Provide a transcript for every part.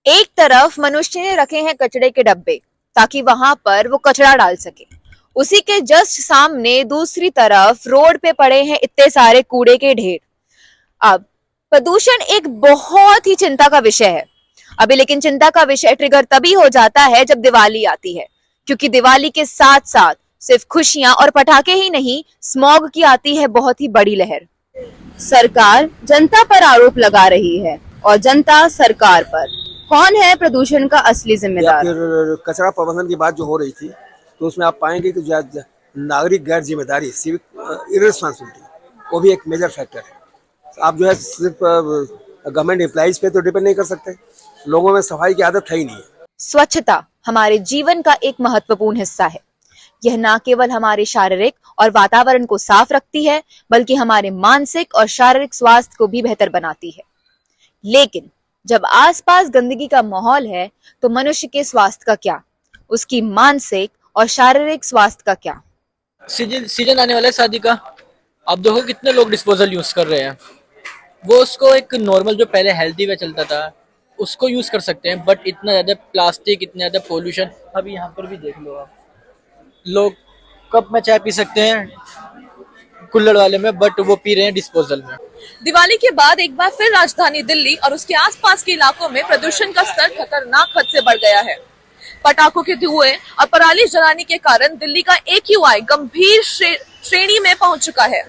एक तरफ मनुष्य ने रखे हैं कचरे के डब्बे ताकि वहां पर वो कचरा डाल सके, उसी के जस्ट सामने दूसरी तरफ रोड पे पड़े हैं इतने सारे कूड़े के ढेर। अब प्रदूषण एक बहुत ही चिंता का विषय है अभी, लेकिन चिंता का विषय ट्रिगर तभी हो जाता है जब दिवाली आती है, क्योंकि दिवाली के साथ साथ सिर्फ खुशियां और पटाखे ही नहीं, स्मॉग की आती है बहुत ही बड़ी लहर। सरकार जनता पर आरोप लगा रही है और जनता सरकार पर। कौन है प्रदूषण का असली जिम्मेदार? फिर कचरा प्रबंधन की बात जो हो रही थी, तो उसमें आप पाएंगे कि जो नागरिक गैर जिम्मेदारी, सिविक इररिस्पांसिबिलिटी, वो भी एक मेजर फैक्टर है। आप जो है सिर्फ गवर्नमेंट एम्प्लॉइज पे तो डिपेंड नहीं कर सकते, लोगों में सफाई की आदत है ही नहीं है। स्वच्छता हमारे जीवन का एक महत्वपूर्ण हिस्सा है। यह न केवल हमारे शारीरिक और वातावरण को साफ रखती है, बल्कि हमारे मानसिक और शारीरिक स्वास्थ्य को भी बेहतर बनाती है। लेकिन जब आसपास गंदगी का माहौल है, तो मनुष्य के स्वास्थ्य का क्या, उसकी मानसिक और शारीरिक स्वास्थ्य का क्या? सीजन आने वाला है शादी का, आप देखो कितने लोग डिस्पोजल यूज कर रहे हैं। वो उसको एक नॉर्मल जो पहले हेल्थी वे चलता था उसको यूज कर सकते हैं, बट इतना ज्यादा प्लास्टिक, इतना ज्यादा पोल्यूशन। अभी यहाँ पर भी देख लो आप, लोग कप में चाय पी सकते हैं कुल्हड़ वाले में, बट वो पी रहे हैं डिस्पोजल में। दिवाली के बाद एक बार फिर राजधानी दिल्ली और उसके आसपास के इलाकों में प्रदूषण का स्तर खतरनाक हद से बढ़ गया है। पटाखों के धुएं और पराली जलाने के कारण दिल्ली का AQI गंभीर श्रेणी में पहुंच चुका है।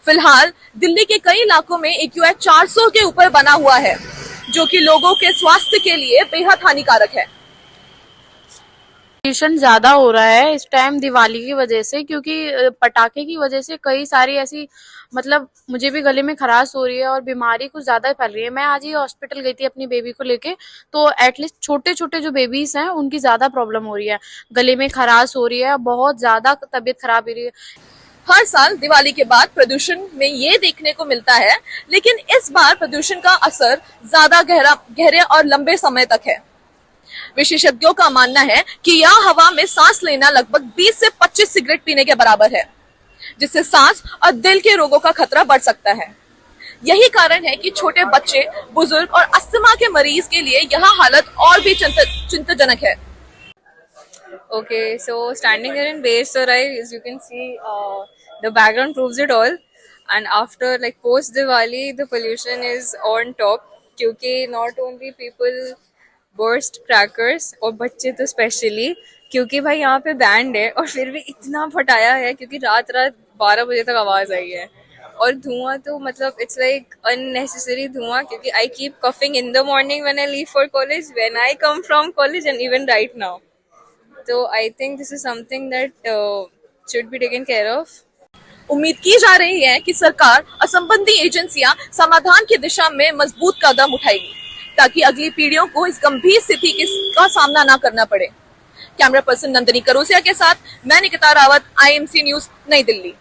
फिलहाल दिल्ली के कई इलाकों में AQI 400 के ऊपर बना हुआ है, जो कि लोगों के स्वास्थ्य के लिए बेहद हानिकारक है। पोल्यूशन ज्यादा हो रहा है इस टाइम दिवाली की वजह से, क्योंकि पटाखे की वजह से कई सारी ऐसी, मतलब मुझे भी गले में खराश हो रही है और बीमारी कुछ ज्यादा फैल रही है। मैं आज ही हॉस्पिटल गई थी अपनी बेबी को लेके, तो एटलीस्ट छोटे छोटे जो बेबीज हैं उनकी ज्यादा प्रॉब्लम हो रही है, गले में खराश हो रही है, बहुत ज्यादा तबीयत खराब हो रही है। हर साल दिवाली के बाद प्रदूषण में ये देखने को मिलता है, लेकिन इस बार प्रदूषण का असर ज्यादा गहरे और लंबे समय तक है। विशेषज्ञों का मानना है कि यह हवा में सांस लेना लगभग 20 से 25 सिगरेट पीने के बराबर है, जिससे सांस और दिल के रोगों का खतरा बढ़ सकता है। यही कारण है कि छोटे बच्चे, बुजुर्ग और अस्थमा के मरीज के लिए यह हालत और भी चिंताजनक है। Okay, so standing here in Besarai, as you can see, the background proves it all. And after, like, post Diwali, the pollution is on top, क्योंकि not only people burst crackers और बच्चे तो स्पेशली, क्योंकि भाई यहाँ पे band है और फिर भी इतना फटाया है, क्योंकि रात 12 बजे तक आवाज आई है। और धुआं तो मतलब इट्स लाइक अननेसेसरी धुआं, क्योंकि I keep coughing in the morning when I leave for college, when I come from college and even right now. तो I think this is something that should be taken care of. उम्मीद की जा रही है कि सरकार और संबंधित एजेंसियां समाधान की दिशा में मजबूत कदम उठाएगी, ताकि अगली पीढ़ियों को इस गंभीर स्थिति का सामना न करना पड़े। कैमरा पर्सन नंदिनी करोसिया के साथ मैं निकिता रावत, IMC न्यूज, नई दिल्ली।